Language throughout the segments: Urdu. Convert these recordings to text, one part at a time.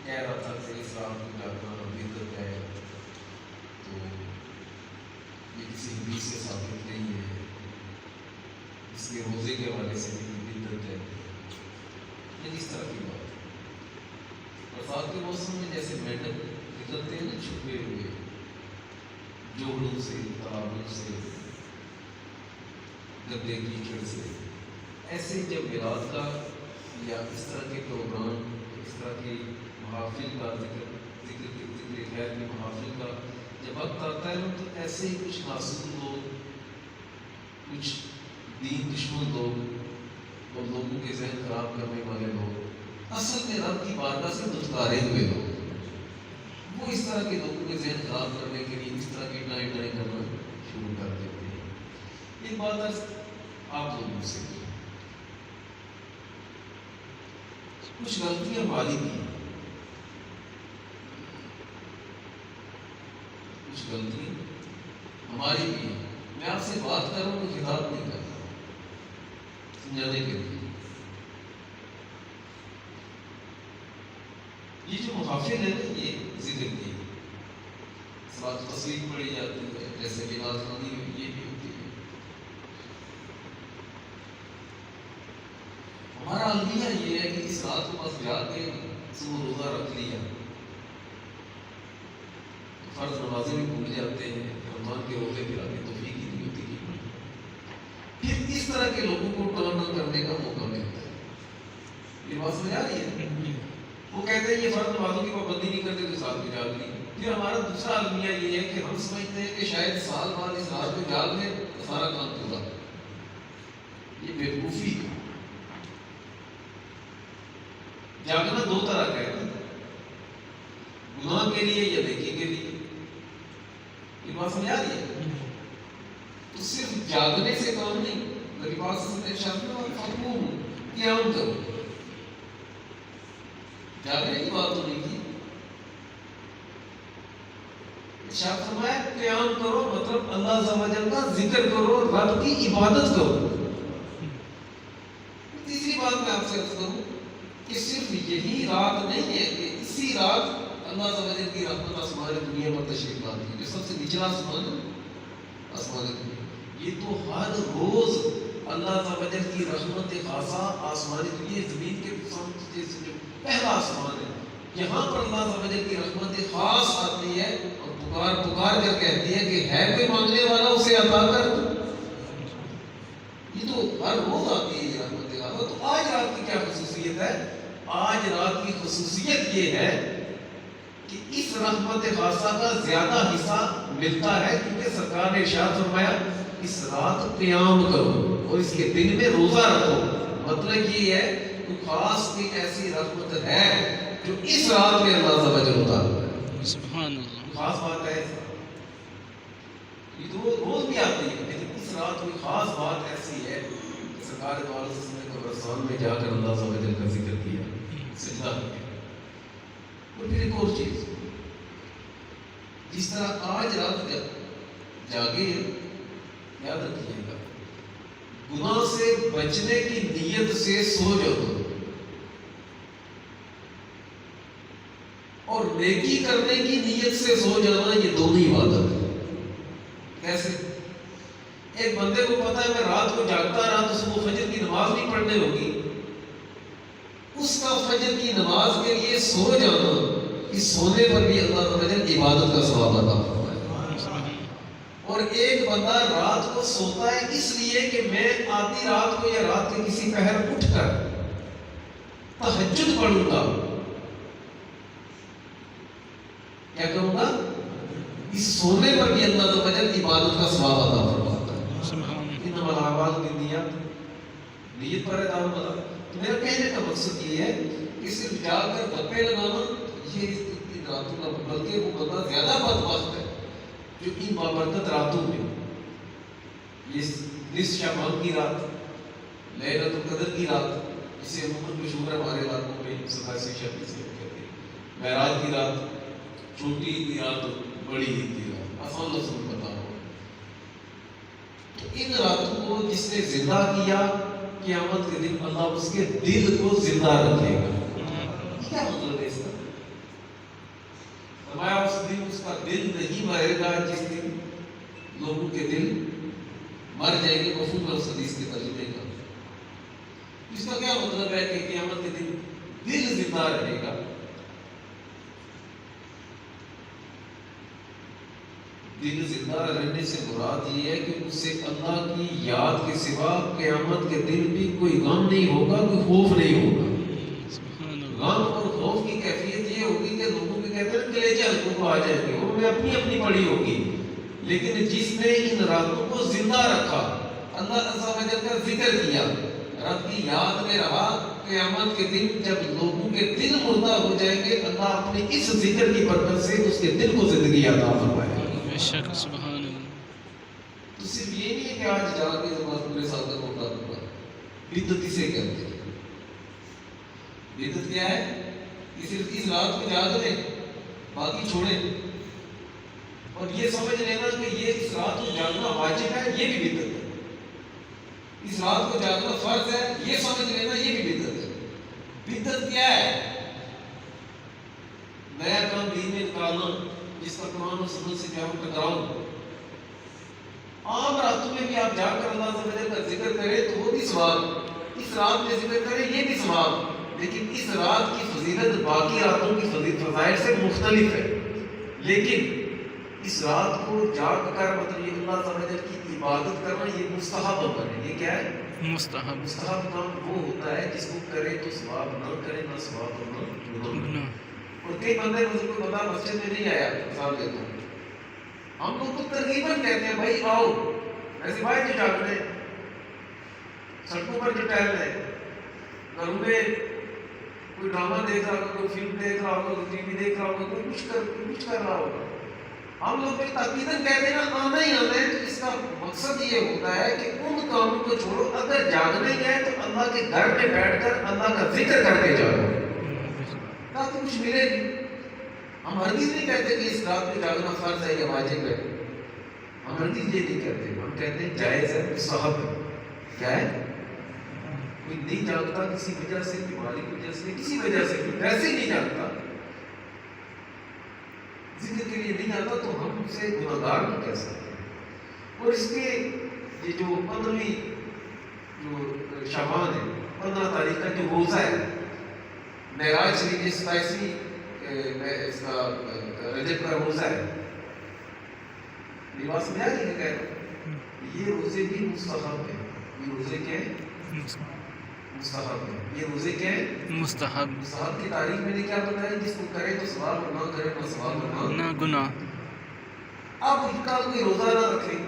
کہہ رہا تھا کہ اس رات کو جاگنا بدعت ہے، تو یہ کسی حدیث سے ثابت نہیں ہے، اس لیے روزے کے حوالے سے بھی بدعت ہے، یہ اس طرح کی بات ہے۔ برسات کے موسم میں جیسے مینڈک نکلتے ہیں نا چھپے ہوئے جوڑوں سے، تالابوں سے، گندے کیچڑ سے، ایسے جب میلاد کا یا اس طرح کے پروگرام، اس طرح کی محافل کا ذکر خیر کی محافل کا جب وقت آتا ہے تو ایسے ہی کچھ معصوم لوگ، کچھ دین دشمن لوگ اور لوگوں کے ذہن خراب کرنے والے لوگ، اصل میں رب کی بارگاہ سے دھتکارے ہوئے لوگ، وہ اس طرح کے لوگوں کے ذہن خراب کرنے کے لیے اس طرح کی ڈرائیں کرنا شروع کر دیتے ہیں۔ ایک بات آپ لوگوں سے، کچھ غلطیاں ہماری بھی ہیں، کچھ غلطیاں ہماری بھی ہیں۔ میں آپ سے بات کر رہا ہوں تو خطاب نہیں کر رہا، سمجھانے کے لیے۔ یہ جو محافل ہے نا، یہ ذکر کی صلاۃ تصویر پڑھی جاتی ہے، جیسے میلاد خوانی یہ بھی ہوتی ہے۔ ہمارا المیہ یہ ہے کہ اس رات کو بس جا کے صبح روزہ رکھ لیا، فرض نمازیں بھی بھول جاتے ہیں، رمضان کے روزے پھر آگے توفیق ہی نہیں ہوتی کہ پھر اس طرح کے لوگوں کو ٹرن کرنے کا موقع ملتا ہے۔ یہ بات سمجھ آ رہی ہے؟ وہ کہتے ہیں یہ فرض نمازوں کی پابندی نہیں کرتے تو ساتھ میں جاگ لی۔ پھر ہمارا دوسرا المیہ یہ ہے کہ ہم سمجھتے ہیں کہ شاید سال بعد اس رات کو جاگ لے تو سارا کام پورا۔ یہ بیوقوفی ہے۔ جاگنا دو طرح کا ہے، گناہ کے لیے یا نیکی کے لیے۔ یہ بات سمجھ آ رہی ہے؟ تو صرف جاگنے سے کام نہیں، نبی پاک صلی اللہ علیہ وسلم نے فقوم قیام کرو، جاگنے کی بات تو نہیں کی۔ ارشاد فرمایا قیام کرو، مطلب اللہ عز و جل کا ذکر کرو، رب کی عبادت کرو۔ تیسری بات میں آپ سے عرض کروں کہ صرف یہی رات نہیں ہے کہ اسی رات اللہ عز و جل کی رحمت آسمان دنیا پر تشریف لاتی ہے، جو سب سے نچلا آسمان ہے، آسمان دنیا، یہ تو ہر روز اللہ عز و جل کی رحمت خاصہ آسمان دنیا زمین کے جو پہلا آسمان ہے، یہاں پر اللہ عز و جل کی رحمت خاص آتی ہے اور پکار پکار کر کہتی ہے کہ ہے کوئی مانگنے والا اسے عطا کر۔ یہ تو ہر روز آتی ہے یہ رحمت خاصہ۔ تو آج رات کی کیا خصوصیت ہے؟ آج رات کی خصوصیت یہ ہے کہ اس رحمت خاصہ کا زیادہ حصہ ملتا ہے، کیونکہ سرکار نے ارشاد فرمایا اس رات قیام کرو اور اس کے دن میں روزہ رکھو۔ مطلب یہ ہے کہ خاص کی ایسی رحمت ہے جو اس رات میں اللہ عز و جل اتارتا ہے۔ سبحان اللہ، خاص بات ہے، یہ تو روز بھی آتی ہے، لیکن اس رات میں خاص بات ایسی ہے کہ سرکار دو عالم نے قبرستان میں جا کر اللہ عز و جل کا ذکر کیا، سجدہ کیا۔ اور پھر ایک اور چیز، جس طرح آج رات جاگے، یاد رکھیے گا گناہ سے بچنے کی نیت سے سو جاؤ اور نیکی کرنے کی نیت سے سو جانا، یہ دونوں ہی عبادت ہے۔ کیسے؟ ایک بندے کو پتا ہے میں رات کو جاگتا رہا تو صبح فجر کی نماز نہیں پڑھنے ہوگی، اس کا فجر کی نماز کے لیے سو جانا، اس سونے پر بھی اللہ تعالیٰ عبادت کا ثواب عطا فرمائے۔ اور ایک بندہ رات کو سوتا ہے اس لیے کہ میں آدھی رات کو یا رات کے کسی پہر اٹھ کر تہجد پڑھوں گا، کیا کروں گا؟ اس سونے پر بھی اللہ تعالیٰ عبادت کا ثواب عطا فرماتا ہے۔ انما الاعمال بالنیات، نیت پر ہے دار مدار۔ تو میرا کہنے کا مقصد یہ ہے کہ صرف جا کر گپے لگانا یہ اتنی راتوں کا، بلکہ وہ بندہ زیادہ بدبخت ہے جو ان بابرکت راتوں میں، یہ نصف شعبان کی رات، لیلۃ القدر کی رات، جسے عموماً مشہور ہے ہمارے علاقوں میں 27 شب سے کہتے ہیں، معراج کی رات، چھوٹی عید کی رات، بڑی عید کی رات، آسان لفظوں میں بتا رہا ہوں۔ تو ان راتوں کو جس نے زندہ کیا، قیامت کے دن اللہ اس کے دل کو زندہ رکھے گا۔ کیا مطلب ہے اس کا؟ فرمایا اس دن اس کا دل نہیں مرے گا جس دن لوگوں کے دل مر جائیں گے. مفہوم ہے اس حدیث کے ترجمے کا. اس کا کیا مطلب ہے کہ قیامت کے دن دل زندہ رہے گا. دل زندہ رہنے سے مراد یہ ہے کہ اس سے اللہ کی یاد کے سوا قیامت کے دن بھی کوئی غم نہیں ہوگا, کوئی خوف نہیں ہوگا. غم اور خوف کی کیفیت یہ ہوگی کہ لوگوں کے کہتے ہیں کلیجے ہلکوں کو آ جائیں گے, انہوں نے اپنی اپنی پڑی ہوگی. لیکن جس نے ان راتوں کو زندہ رکھا, اللہ عز و جل کا ذکر کیا, رب کی یاد میں رہا, قیامت کے دن جب لوگوں کے دل مردہ ہو جائیں گے, اللہ اپنے اس ذکر کی برکت سے اس کے دل کو زندگی عطا فرمائے. بے شک سبحان اللہ. تو صرف یہ نہیں ہے کہ آج جا کے نماز پورے سال تک ہوتا ہوگا. بدعت اسے کہتے ہیں. بدعت کیا ہے کہ صرف اس رات کو یاد لیں, باقی چھوڑیں, اور یہ سمجھ لینا کہ یہ اس رات کو جاگنا واجب ہے, یہ بھی بدعت ہے. اس رات کو جاگنا فرض ہے, یہ سمجھ لینا, یہ بھی بدعت ہے. بدعت کیا ہے؟ نیا کام دین میں نکالنا جس کا قرآن و سنت سے کیا ٹکراؤ. عام راتوں میں بھی آپ جا کر اللہ سے کا ذکر کریں تو وہ بھی ثواب, اس رات میں ذکر کریں یہ بھی ثواب. لیکن اس رات کی فضیلت باقی راتوں کی فضائل سے مختلف ہے. لیکن اس رات کو جاگ کر مطلب یہ اللہ تعالی کی عبادت کرنا یہ مستحب عمل ہے. یہ کیا ہے؟ مستحب کام وہ ہوتا ہے جس کو کرے تو ثواب, نہ کرے نہ ثواب اور نہ گناہ. اور کئی بندے مجھے کوئی بندہ مسجد میں نہیں آیا, مثال دیتا ہوں, ہم لوگ تو ترغیباً کہتے ہیں بھائی آؤ, ایسے بھائی جو جاگنے, سڑکوں پر جو ٹہل رہے, گھروں میں کوئی ڈرامہ دیکھ رہا ہوگا, کوئی فلم دیکھ رہا ہوگا, کوئی ٹی وی دیکھ رہا ہوگا, کوئی کچھ کر رہا ہوگا. ہم لوگ تاکیداً کہتے ہیں نا آنا ہی آنا ہے. تو اس کا مقصد یہ ہوتا ہے کہ ان کاموں کو چھوڑو, اگر جاگنا ہی ہے تو اللہ کے گھر میں بیٹھ کر اللہ کا ذکر کرتے جاؤ تاکہ کچھ ملے گی. ہم ہرگز نہیں کہتے کہ اس رات میں جاگنا فرض ہے یا واجب ہے. ہم ہرگز یہ نہیں کہتے, ہم کہتے ہیں جائز ہے, مستحب ہے. کیا ہے؟ کوئی نہیں جاگتا کسی وجہ سے, بیماری کی وجہ سے, کسی وجہ سے, ویسے ہی نہیں جاگتا, ذکر کے لیے نہیں آتا, تو ہم اسے گناہگار نہیں کہہ سکتے. اور اس کے یہ جو 15ویں جو شعبان ہے, 15 تاریخ کا جو روزہ ہے, معراج شریف 27ویں اس کا رجب کا روزہ ہے. یہ بات سمجھا رہی ہے کہ یہ روزے بھی مستحب ہے. یہ روزے کیا ہے؟ مستحب ہے. یہ روزے کیا ہے؟ مستحب. مستحب کی تاریخ میں نے کیا بتایا, جس کو کرے تو ثواب, نہ کرے تو ثواب نہ گناہ. اب ان کا کوئی روزہ نہ رکھے.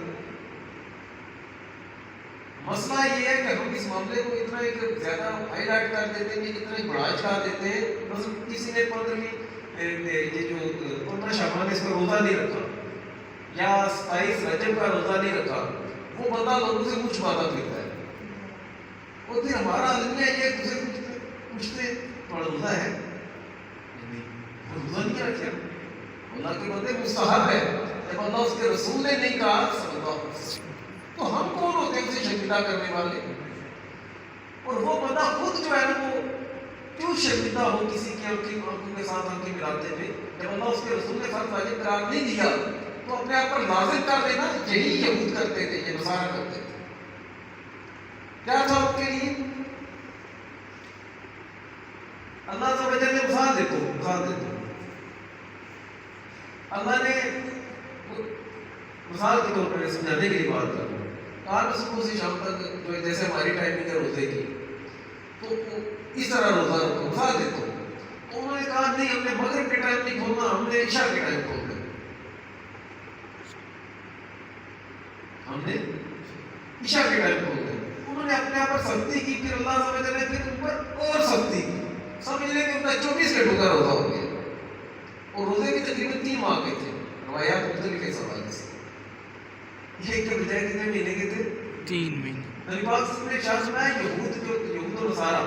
مسئلہ یہ ہے کہ ہم اس معاملے کو اتنا ایک زیادہ ہائی لائٹ کر دیتے ہیں, اتنا ہی بڑھا چڑھا دیتے ہیں. بس کسی نے 15ویں یہ جو 15 شعبان اس کا روزہ نہیں رکھا یا 27 رجب کا روزہ نہیں رکھا, وہ بندہ لوگوں سے کچھ باتیں کرتا ہے. اور پھر ہمارا عالمیہ یہ دوسرے پوچھتے تھوڑا روزہ ہے, روزہ نہیں رکھا. اللہ کے بندے مستحب ہے, جب اللہ اس کے رسول نے نہیں کہا صلی اللہ علیہ وسلم, تو ہم کون ہوتے ہیں اسے شرمندہ کرنے والے؟ اور وہ بندہ خود جو ہے وہ کیوں شرمندہ ہو کسی کی آنکھوں کے ساتھ آنکھیں ملاتے ہوئے؟ جب اللہ اس کے رسول نے فرض واجب قرار نہیں دیا تو اپنے آپ پر لازم کر دینا. یہی یہود کرتے تھے, یہ نصارہ کرتے تھے. کیا تھا ان کے لیے؟ اللہ سے وجہ نے مثال دیتا ہوں. اللہ نے مثال کے طور پر سمجھانے کے لیے بات کر رہا ہوں. کہا میں صبح سے شام تک جو جیسے ہماری ٹائمنگ ہے روزے کی, تو اس طرح روزہ رکھو. مثال دیتا ہوں. تو انہوں نے کہا نہیں, ہم نے مغرب کے ٹائم نہیں کھولنا, ہم نے عشاء کے ٹائم کھولنا. ہم نے عشاء کے ٹائم کھولنا. انہوں نے اپنے آپ پر سختی کی, پھر اللہ سمجھ رہے پھر ان پر اور سختی کی. سمجھ لیں کہ ان کا 24 گھنٹوں کا روزہ ہو گیا. اور روزے بھی تقریباً 3 ماہ کے تھے. روایات مختلف ہے سوال سے. یہ کے بجائے کتنے مہینے کے تھے؟ 3 مہینے. نبی پاک صلی اللہ علیہ وسلم نے یہود و نصارہ,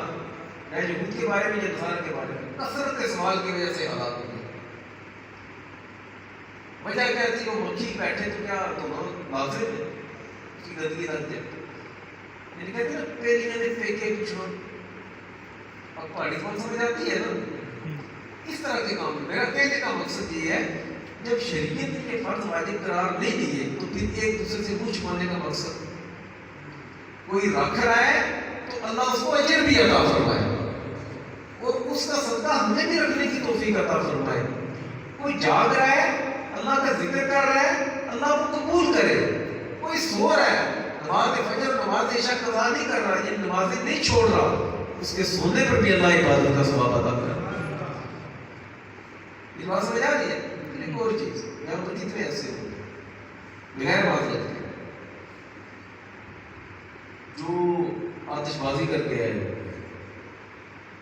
یا یہود کے بارے میں یا نصارہ کے بارے میں کثرت سوال کی وجہ سے ہلاک ہو گئے. وجہ کیا تھی؟ وہ مکھی بیٹھے تو کیا تمام لازم ہے اس کی گندگی رکھ دیں. یعنی کہتے ہیں نا پیلیاں نے پھینکے پچھڑ, اب پہاڑی کون سمجھ آتی ہے نا. اس طرح کے کام میرا کہنے کا مقصد یہ ہے جب شریعت نے یہ فرض واجب قرار نہیں دیے تو پھر ایک دوسرے سے منہ چھپانے کا مقصد کوئی رکھ رہا ہے تو اللہ اس کو اجر بھی عطا فرمائے اور اس کا صدقہ ہمیں بھی رکھنے کی توفیق عطا فرمائے. کوئی جاگ رہا ہے اللہ کا ذکر کر رہا ہے اللہ کو قبول کرے. کوئی سو رہا ہے نماز فجر نماز عشاء قضا نہیں کر رہا یہ نمازیں نہیں چھوڑ رہا اس کے سونے پر بھی اللہ عبادت کا ثواب عطا کر رہا ہے. یہ بات سمجھ آ رہی ہے. ایک اور چیز یہاں پر کتنے ایسے ہوں بغیر معذرت کے جو آتش بازی کر کے آئے.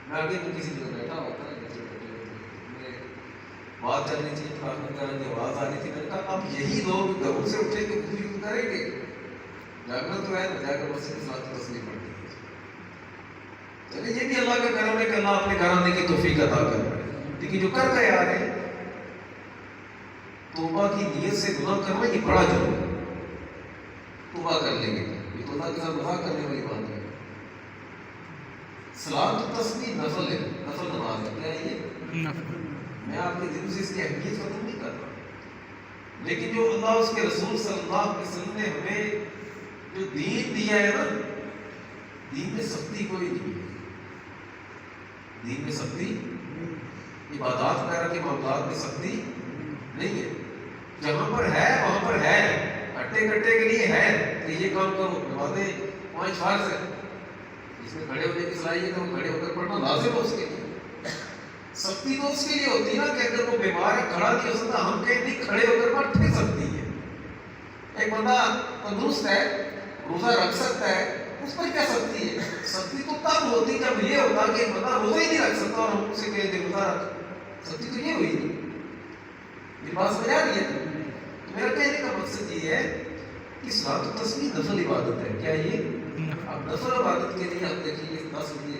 میں آگے تو کسی جگہ بیٹھا ہوتا ہے بات چلنی چاہیے پرارتھنا کرنے کی آواز آ رہی تھی. میں نے کہا اب یہی لوگ گھروں سے اٹھے کے گفتگو کریں گے جاگنا تو ہے نا جا کر مسجد کے ساتھ تسلیم پڑھتی ہے. چلیے یہ بھی اللہ کا کرم ہے کہ اللہ اپنے گھر آنے کی توفیق عطا کر رہا ہے. لیکن جو کر کے آ رہے ہیں توبہ کی نیت سے گناہ کرنا یہ بڑا جرم ہے. توبہ کر لیں گے یہ تو اللہ کے ساتھ مذاق کرنے والی بات ہے. صلاۃ التسبیح نفل ہے نفل نماز ہے. کیا ہے یہ؟ میں آپ کے دل سے اس کی اہمیت ختم نہیں کر رہا لیکن جو اللہ اس کے رسول صلی اللہ علیہ وسلم نے ہمیں جو دین دیا ہے نا دین میں سختی کوئی نہیں ہے. دین میں سختی عبادات وغیرہ کے معاملات میں سختی نہیں ہے. جہاں پر ہے وہاں پر ہے. اٹے کٹے کے لیے ہے کہ یہ کام کرو نمازیں 5 فرض ہے اس میں کھڑے ہونے کی صلاحیت ہے وہ کھڑے ہو کر پڑھنا لازم ہے. اس کے لیے سختی تو اس کے لیے ہوتی ہے نا کہ اگر وہ بیمار ہے کھڑا نہیں ہو سکتا ہم کہیں نہیں کھڑے ہو کر پڑھ سکتی ہے. ایک بندہ تندرست ہے روزہ رکھ سکتا ہے اس پر کیا سختی ہے؟ سختی تو تب ہوتی جب یہ ہوتا کہ بندہ روزہ ہی نہیں رکھ سکتا اور ہم اسے کہیں گے روزہ رکھ. سختی تو یہ ہوئی نہیں. یہ بات سمجھ آ رہی ہے. میرا کہنے کا مقصد یہ ہے کہ صلاۃ التسبیح نفل عبادت ہے. کیا یہ اب نفل عبادت کے لیے آپ دیکھیے 10 بجے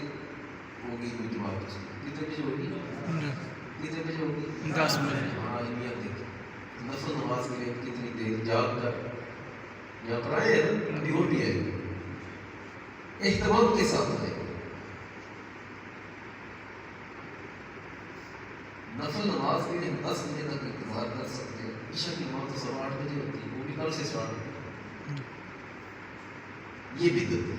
ہوگی کوئی جماعت کتنے بجے ہوگی 10 بجے. ہاں یہ دیکھیں نفل نماز کے لیے کتنی دیر جاگ کر یہاں پر آئے ہیں ابھی اور بھی آئے اہتمام کے ساتھ آئے. نفل نماز کے لیے 10 بجے تک انتظار کر سکتے ہیں. عشاء کی نماز تو 8:15 بجے ہوتی ہے وہ بھی کل سے اسٹارٹ ہوتی ہے. یہ بدعت ہے.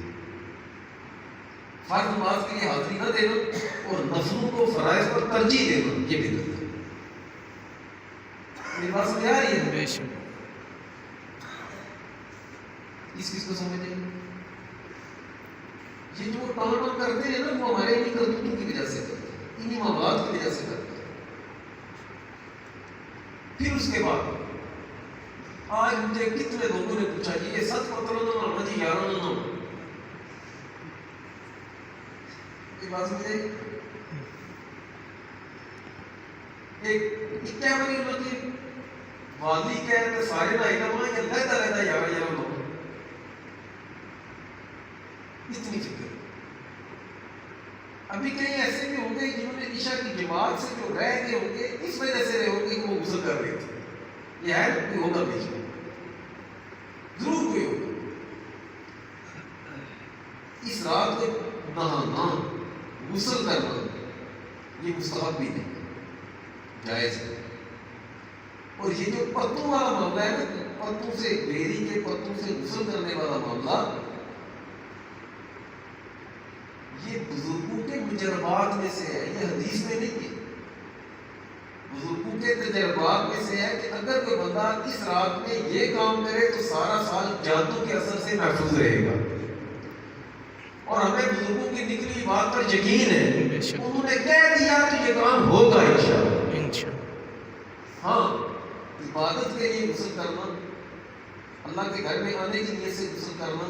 فرض نماز کے لیے حاضری نہ دینا اور نفلوں کو فرائض پر ترجیح دینا یہ بدعت ہے. میری بات سمجھ آ رہی ہے؟ بے شک. کس کو سمجھ آئی؟ یہ جو ٹان کرتے ہیں نا وہ ہمارے انہیں کرتوتوں کی وجہ سے کرتے ہیں انہیں معاملات کی وجہ سے کرتے ہیں. پھر اس کے بعد آج مجھے کتنے لوگوں نے پوچھا کہ یہ سچ پتہ نہ ہونا جی 11 نہ ہونا. یہ بات سمجھے ایک کیا بنی اللہ کی والی کہتے سارے نہ علماء کہ لہتا رہتا 11 نہ ہونا. اتنی فکر. ابھی کہیں ایسے بھی ہوں گے جنہوں نے عشاء کی جماعت سے جو رہ گئے ہوں گے اس وجہ سے رہے ہوں گے کہ وہ غسل کر رہے تھے. یہ ہے کوئی ہوگا بیچ میں ضرور کوئی ہوگا. اس رات کو نہانا غسل کرنا یہ مستحب بھی نہیں جائز ہے. اور یہ جو پتوں والا معاملہ ہے نا پتوں سے بیری کے پتوں سے غسل کرنے والا معاملہ یہ بزرگوں کے تجربات میں سے ہے. یہ حدیث میں نہیں ہے. بزرگوں کے تجربات میں سے ہے کہ اگر کوئی بندہ اس رات میں یہ کام کرے تو سارا سال جادو کے اثر سے محفوظ رہے گا. اور ہمیں بزرگوں کی نکلی ہوئی بات پر یقین ہے. انہوں نے کہہ دیا تو یہ کام ہوگا انشاءاللہ. ہاں عبادت کے لیے غسل کرنا اللہ کے گھر میں آنے کی نیت سے غسل کرنا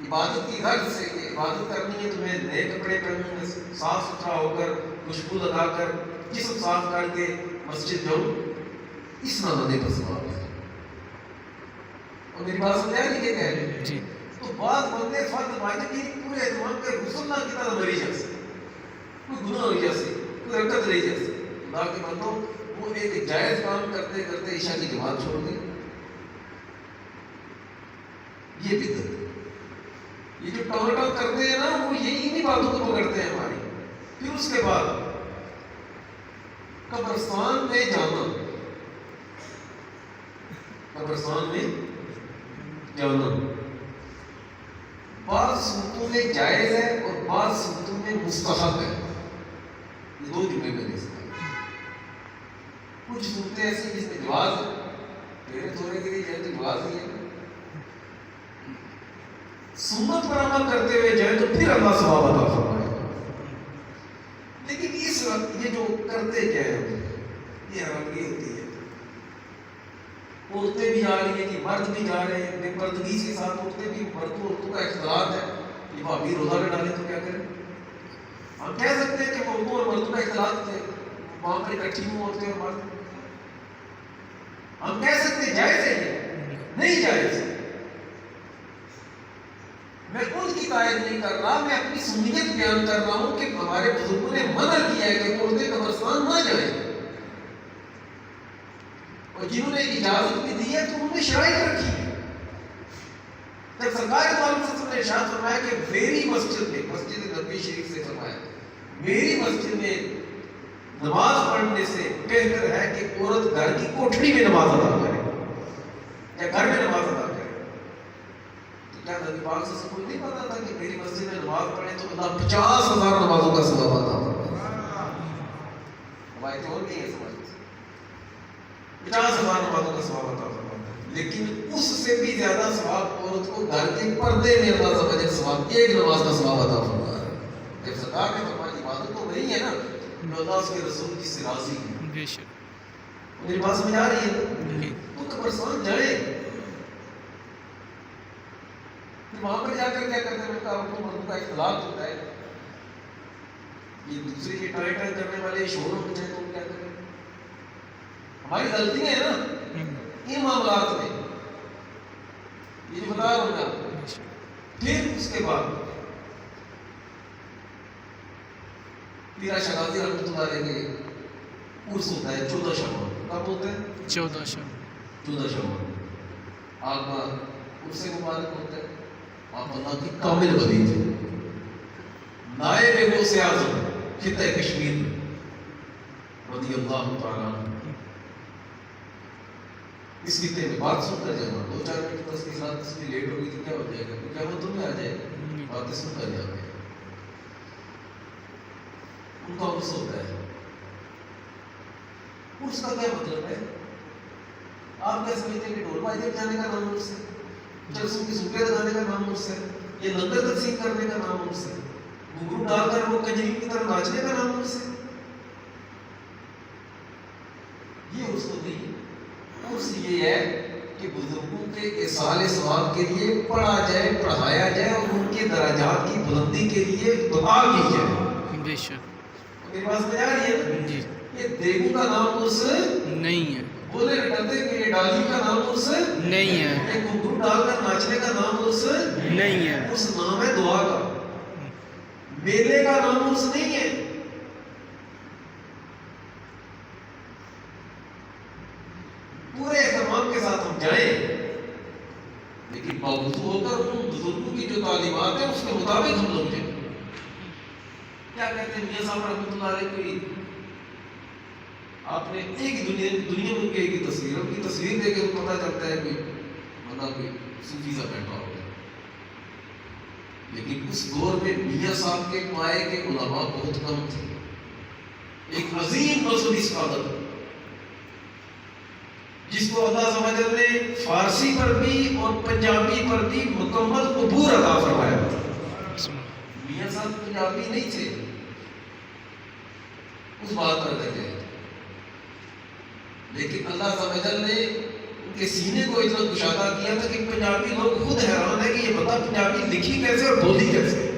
عبادت کی غرض سے کہ عبادت کرنی ہے تمہیں نئے کپڑے پہنوں میں صاف ستھرا ہو کر خوشبو لگا کر جسم صاف کر کے مسجد جاؤں اس نہانے پر ثواب ہے. اور میری بات سمجھ آئی کہ کہہ رہے ہیں تو بعض بندے فرد واجب کی پورے اہتمام کے غسل نہ کی طرح مری جیسے کوئی گناہ ہو جیسے کوئی حرکت رہی جیسے اللہ کے بندوں وہ ایک جائز کام کرتے کرتے عشاء کی جماعت چھوڑ دیں. یہ بدعت ہے. یہ جو ٹاؤن کرتے ہیں نا وہ یہی انہی باتوں کو پکڑتے ہیں ہماری. پھر اس کے بعد قبرستان میں جانا، قبرستان میں جانا بعض صورتوں میں جائز ہے اور بعض صورتوں میں مستحب ہے. یہ دو جملے میں نے کچھ صورتیں ایسی جس میں جواز ہے، میرے تھوڑے کے لیے جائے تو جواز نہیں ہے. سنت پر عمل کرتے ہوئے جائے تو پھر اللہ ثواب عطا فرمائے گا. لیکن اس وقت یہ جو کرتے کیا ہے یہ حیرانگی ہوتی ہے. عورتیں بھی جا رہی ہیں کہ مرد بھی جا رہے ہیں، بے پردگی کے ساتھ عورتیں بھی، مردوں عورتوں کا اختلاط ہے. یہ بھابھی روزہ میں ڈالے تو کیا کریں؟ ہم کہہ سکتے ہیں کہ عورتوں اور مردوں کا اختلاط ہے، وہاں پر اکٹھی ہوں عورتیں اور مرد. ہم کہہ سکتے ہیں جائز ہے، نہیں جائز. میں ان کی تائید نہیں کر رہا، میں اپنی سنیت بیان کر رہا ہوں کہ ہمارے بزرگوں نے منع کیا ہے کہ عورتیں قبرستان نہ جائیں. اور جنہوں نے اجازت بھی دی ہے تو انہوں نے شرائط رکھی ہے. جب سرکار دو عالم صلی اللہ علیہ وسلم نے ارشاد فرمایا کہ میری مسجد میں، مسجد نبوی شریف سے فرمایا، میری مسجد میں نماز پڑھنے سے بہتر ہے کہ عورت گھر کی کوٹھڑی میں نماز ادا کرے یا گھر میں نماز ادا کرے. تو کیا نبی پاک صلی اللہ علیہ وسلم کو نہیں پتا تھا کہ میری مسجد میں نماز پڑھے تو اللہ 50,000 نمازوں کا ثواب عطا فرمائے گا؟ روایت اور نہیں ہے سمجھ 50,000 نمازوں کا ثواب عطا فرمائے گا. لیکن اس سے بھی زیادہ ثواب عورت کو گھر کے پردے میں اللہ سمجھے ثواب ایک نماز کا ثواب عطا فرما رہا ہے. جب سرکار نے فرمایا عبادت تو وہی ہے نا جو اللہ اس کے رسول کی سے راضی ہے. بے شک. میری بات سمجھ آ رہی ہے؟ تو قبرستان جائے پھر وہاں پر جا کر کیا کرتے ہیں؟ عورتوں مردوں کا اختلاط ہوتا ہے. یہ دوسرے کے ٹرائی کرنے والے شور ہو جائے تو کیا کریں؟ ہماری غلطیاں ہیں نا ان معاملات میں، یہ جو بتا رہا ہوں میں آپ کو. پھر اس کے بعد پیرا شغازی رحمۃ اللہ علیہ کے عرس ہوتا ہے 14 شوال. کب ہوتا ہے؟ 14 شب 14 شوال. آپ کا عرس مبارک ہوتا ہے. آپ اللہ کی کامل ولی تھے، نائب غوث اعظم خطہ کشمیر رضی اللہ تعالیٰ عنہ. اس خطے میں بات سن کر جانا، 2-4 منٹ بس کے ساتھ اس میں لیٹ ہوگی تو کیا ہو جائے گا؟ کیا وہ تمہیں آ جائے گا؟ باتیں سن کر جاتے ہیں. ان کا عرس ہوتا ہے. عرس کا کیا مطلب ہے؟ آپ کیا سمجھتے ہیں کہ ڈھول بازے بجانے کا نام عرس ہے؟ جلسوں کی سوٹیں لگانے کا نام عرس ہے؟ یہ لنگر تقسیم کرنے کا نام عرس ہے؟ گھنگرو ڈال کر وہ کنجری کی طرح ناچنے کا نام عرس ہے؟ یہ عرس تو نہیں. عرس یہ ہے کہ بزرگوں کے ایصال ثواب کے لیے پڑھا جائے، پڑھایا جائے اور ان کے درجات کی بلندی کے لیے دعا کی جائے. بے شک. میری بات سمجھ آ رہی ہے؟ جی. یہ دیگوں کا نام عرس نہیں ہے. بولے ڈرتے کہ یہ ڈالی کا نام عرس نہیں ہے. یہ گھنگرو ڈال کر ناچنے کا نام عرس نہیں ہے. عرس نام ہے دعا کا. میلے کا نام عرس نہیں ہے. پورے اہتمام کے ساتھ ہم جائیں لیکن باوجود ہو کر ان بزرگوں کی جو تعلیمات ہیں اس کے مطابق ہم لوگ جائیں. کیا کہتے ہیں میاں صاحب رحمۃ اللہ علیہ کوئی آپ نے ایک دنیا میں ایک ہی تصویر، ان کی تصویر دیکھ کے پتہ چلتا ہے کوئی مطلب کوئی صوفی سا بیٹھا ہو گیا. لیکن اس دور میں میاں صاحب کے پائے کے علماء بہت کم تھے. ایک عظیم مذہبی سعادت جس کو اللہ عز و جل نے فارسی پر بھی اور پنجابی پر بھی مکمل عبور عطا فرمایا. میاں صاحب پنجابی نہیں تھے، اس بات پر کہتے ہیں، لیکن اللہ عز و جل نے ان کے سینے کو اتنا کشادہ کیا تھا کہ پنجابی لوگ خود حیران ہے کہ یہ بتا پنجابی لکھی کیسے اور بولی کیسے.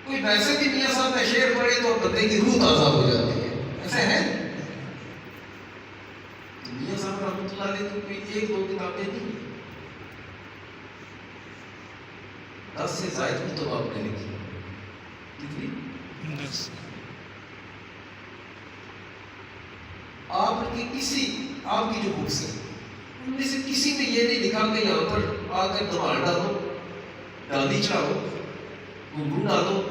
کوئی ویسے بھی میاں صاحب نے شعر پڑھے تو بندے کی روح تازہ ہو جاتی ہے. ایسے ہے میاں صاحب رحمۃ اللہ علیہ کی کوئی 1-2 کتابیں نہیں، 10 سے زائد کتب آپ نے لکھی. کتنی؟ 10. آپ کی جو بکس ہیں ان میں سے کسی میں یہ نہیں لکھا کہ یہاں پر آ کر دماغ ڈالو، ڈالی چڑھاؤ، گھنگرو ڈالو،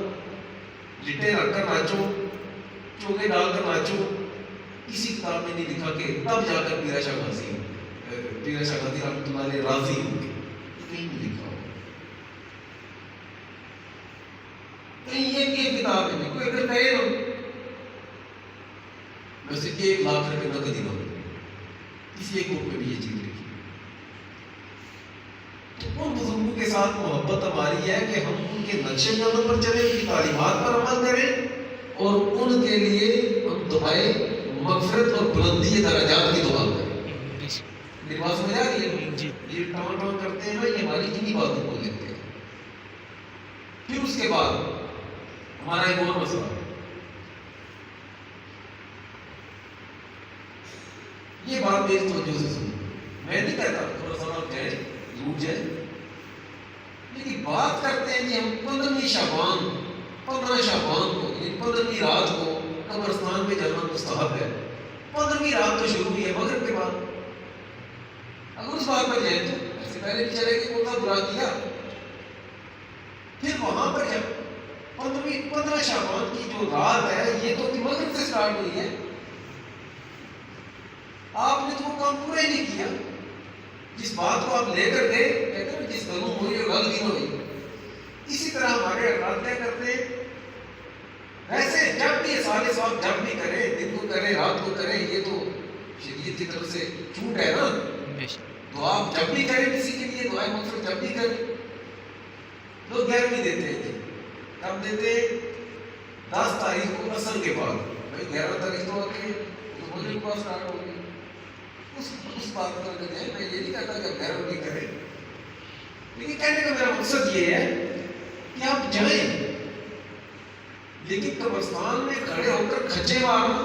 لٹے رکھ کر ناچو، چوگے ڈال کر ناچو، کسی کتاب میں نہیں لکھا کہ تب جا کر پیرا شاہ غازی رحمۃ اللہ علیہ راضی ہوں گے، کہیں نہیں لکھا ہو، کہیں ایک کتاب میں کوئی اگر کہے نا میں سے 1 لاکھ روپے نقد ہی نہ ہو، کسی ایک بک میں بھی یہ چیز لکھی۔ تو ان بزرگوں کے ساتھ محبت ہماری ہے کہ ہم ان کے نقش قدم پر چلیں، ان کی تعلیمات پر عمل کریں، اور ان کے لیے ہم دعائیں مغفرت اور بلندی درجات کی دعا کریں۔ میری بات سمجھ آ رہی ہے؟ جی یہ ٹاؤن ٹاؤن کرتے ہیں نا، یہ ہماری انہی باتوں کو لیتے ہیں۔ پھر اس کے بعد ہمارا ایک اور مسئلہ، یہ بات میری توجہ سے سنو، میں نہیں کہتا تھوڑا سا آپ جائیں ضرور جائیں، لیکن بات کرتے ہیں کہ ہم 15 شعبان کو، یعنی 15 رات کو قبرستان میں جانا مستحب ہے۔ 15 رات تو شروع ہوئی ہے مغرب کے بعد، اگر اس بات پر جائیں تو ایسے پہلے بھی چلے کہ کون سا برا کیا، پھر وہاں پر جب 15 شعبان کی جو رات ہے یہ تو مغرب سے سٹارٹ ہوئی ہے، آپ نے تو وہ کام پورا ہی نہیں کیا، جس بات کو آپ لے کر گئے، کہتے ہیں جس گلوں ہوئی اور گل بھی نہ ہوئی۔ اسی طرح ہمارے افراد کیا کرتے ہیں، ویسے جب بھی سارے سوال جب بھی کریں، دن کو کریں رات کو کریں، یہ تو شریعت کی طرف سے چھوٹ ہے نا، تو آپ جب بھی کریں کسی کے لیے دعائیں مغفرت جب بھی کریں۔ لوگ 11ویں دیتے ہیں، کب دیتے ہیں؟ 10 تاریخ کو عصر کے بعد، بھائی 11 تاریخ تو آتی ہے تو مغرب کو اسٹارٹ ہو گئی، اس بات پر کہتے ہیں۔ میں یہ نہیں کہتا کہ آپ 11 بھی کریں، لیکن کہنے کا میرا مقصد یہ ہے کہ آپ جائیں، لیکن قبرستان میں کھڑے ہو کر کھچے مارنا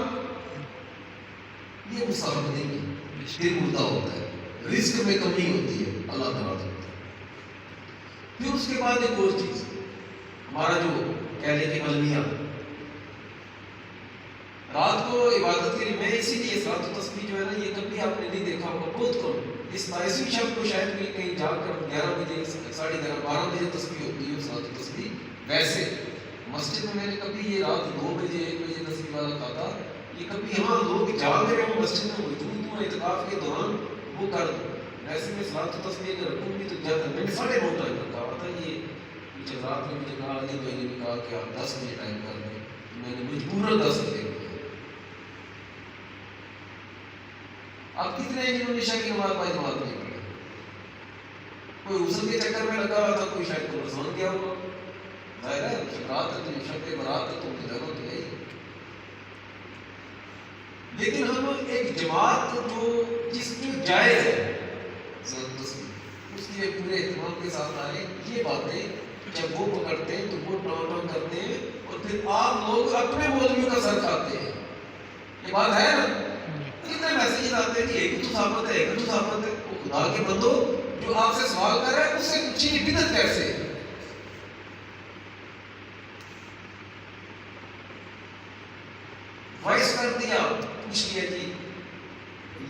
یہ مصاحب نہیں ہے، دل مردہ ہوتا ہے، رزق میں کمی ہوتی ہے، اللہ ناراض ہوتا ہے۔ پھر اس کے بعد ایک اور چیز، ہمارا جو کہہ لیں کہ ملمیہ رات کو عبادت کے لیے، میں اسی لیے صلاۃ و تسبیح جو ہے نا یہ کبھی آپ نے نہیں دیکھا ہوگا، بہت کم، اس 22ویں شب کو شاید کوئی کہیں جا کر 11 بجے 11:30 12 بجے تسبیح ہوتی ہے صلاۃ و تسبیح۔ ویسے مسجد میں نے کبھی یہ رات 2 بجے 1 بجے تسبیح والا کہا تھا، یہ کبھی ہاں لوگ جاگ رہے ہوں مسجد میں موجود ہوں اعتکاف کے دوران وہ کر دوں، ویسے میں صلاۃ و تسبیح اگر رکھوں گی تو زیادہ، میں نے 9:30 ٹائم رکھا ہوا تھا، یہ کچھ حضرات نے مجھے کہا، علی بھائی نے کہا کہ آپ 10 بجے ٹائم کر دیں، میں نے مجبوراً 10 بجے کیا۔ آپ کتنے ہیں جنہوں نے عشاء کی نماز پائی جماعت نہیں پڑھی؟ کوئی غسل کے چکر میں لگا ہوا تھا، کوئی شاید قبرستان گیا ہوا، ظاہر ہے رات ہے تو شب برات ہے تو ضرورت ہے۔ لیکن ہم ایک جماعت جو جس کی جائز ہے اس کے پورے اہتمام کے ساتھ آئے، یہ باتیں جب وہ پکڑتے ہیں تو وہ ٹاؤن ٹاؤن کرتے ہیں، اور پھر آپ لوگ اپنے مولویوں کا سر کھاتے ہیں۔ یہ بات ہے نا، کتنے میسیجز آتے ہیں کہ ایک تو ثابت ہے، ایک تو ثابت ہے، وہ خدا کے بندو جو آپ سے سوال کر رہا ہے اس سے کچھ نہیں، بدعت کیسے ہے؟ وائس کر دیا، پوچھ لیا جی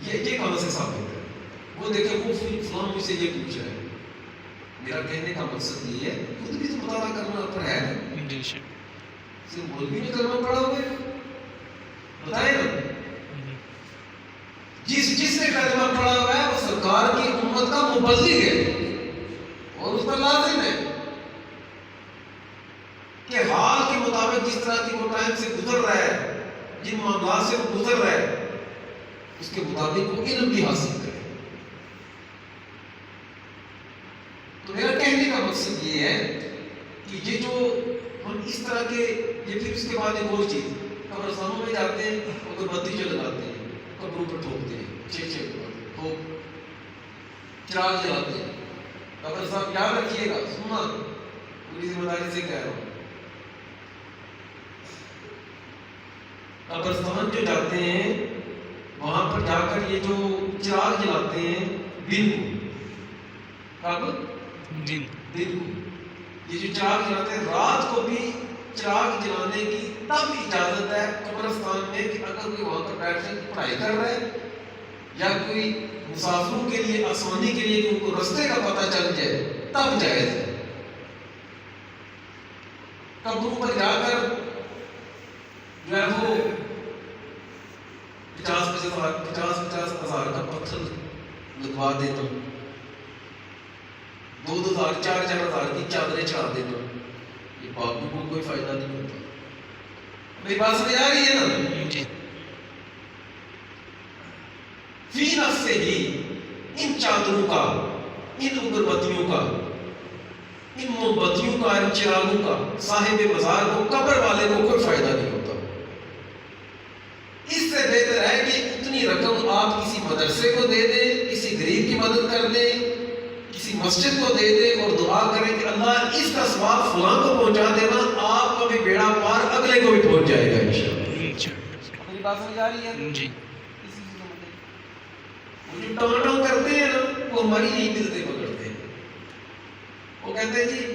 یہ کہاں سے ثابت ہے، وہ دیکھیں وہ فلاں مجھ سے یہ پوچھ رہا ہے۔ میرا کہنے کا مقصد یہ ہے خود بھی تو مطالعہ کرنا پر ہے نا، صرف مولوی میں کرنا پڑا ہوا ہے، بتائیں نا، جس نے کلمہ پڑھا ہوا ہے وہ سرکار کی امت کا مبلغ ہے، اور اس پر لازم ہے کہ حال کے مطابق جس طرح کی وہ ٹائم سے گزر رہا ہے، جن معاملات سے وہ گزر رہا ہے، اس کے مطابق وہ علم بھی حاصل کرے۔ تو میرا کہنے کا مقصد یہ ہے کہ یہ جو ہم اس طرح کے، یہ پھر اس کے بعد ایک اور چیز، قبرستانوں میں جاتے ہیں اگر بتی جو لگاتے ہیں، قبروں پر ٹھوکتے ہیں، چراغ جلاتے ہیں، قبرستان یاد رکھیے گا، سننا پوری ذمہ داری سے کہہ رہا ہوں، قبرستان جو جاتے ہیں وہاں پر جا کر یہ جو چراغ جلاتے ہیں دن کو، کب؟ دن کو، یہ جو چراغ جلاتے ہیں رات کو بھی چراغ جلانے کی تب اجازت ہے قبرستان میں کہ اگر کوئی وہاں پر بیٹھ کر پڑھائی کر رہا ہے، یا کوئی مسافروں کے لیے آسانی کے لیے کہ ان کو رستے کا پتہ چل جائے، تب جائز ہے۔ قبروں پر جا کر جو ہے وہ 50,000 کا پتھر لگوا دیتا ہوں، 2,000 4,000 کی چادریں چڑھا دیتا ہوں، یہ باپو کو کوئی فائدہ نہیں ہوتا. میری بات سمجھ آ رہی ہے نا؟ جی فی نفسے ہی ان چادروں کا، ان اگربتیوں کا، ان موم بتیوں کا، ان چراغوں کا صاحب مزار کو، قبر والے کو کوئی فائدہ نہیں ہوتا. اس سے بہتر ہے کہ اتنی رقم آپ کسی مدرسے کو دے دیں، کسی غریب کی مدد کر دیں، کسی مسجد کو دے دیں اور دعا کریں کہ اللہ اس کا ثواب فلاں کو پہنچا دینا، آپ کا بھی بیڑا پار اگلے کو بھی پہنچ جائے گا انشاءاللہ. میری بات سمجھ آ رہی ہے؟ جی وہ جو ٹانگ ٹانگ کرتے ہیں نا، وہ ہماری یہی ملتے پکڑتے ہیں. وہ کہتے ہیں جی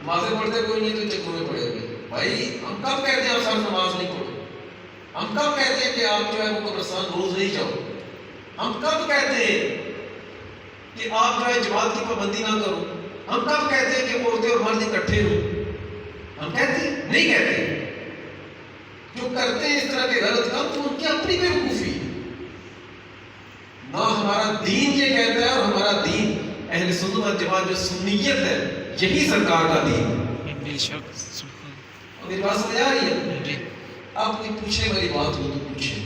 نمازیں پڑھتے کوئی نہیں تو چکروں میں پڑے ہوئے. بھائی ہم کب کہتے ہیں آپ سر نماز نہیں پڑھو؟ ہم کب کہتے ہیں کہ آپ جو ہے وہ قبرستان روز نہیں جاؤ؟ ہم کب کہتے ہیں کہ آپ جو ہے جماعت کی پابندی نہ کرو؟ ہم کب کہتے ہیں کہ عورتیں اور مرد اکٹھے ہوں؟ ہم کہتے ہیں؟ نہیں کہتے. جو کرتے ہیں اس طرح کے غلط کام تو ان کی اپنی بیوقوفی. نہ ہمارا دین یہ کہتا ہے، اور ہمارا دین اہل سنت والجماعت جو سنیت ہے یہی سرکار کا دین. بے شک. میری بات سمجھ آ رہی ہے؟ جی آپ کوئی پوچھنے والی بات ہو تو پوچھیں.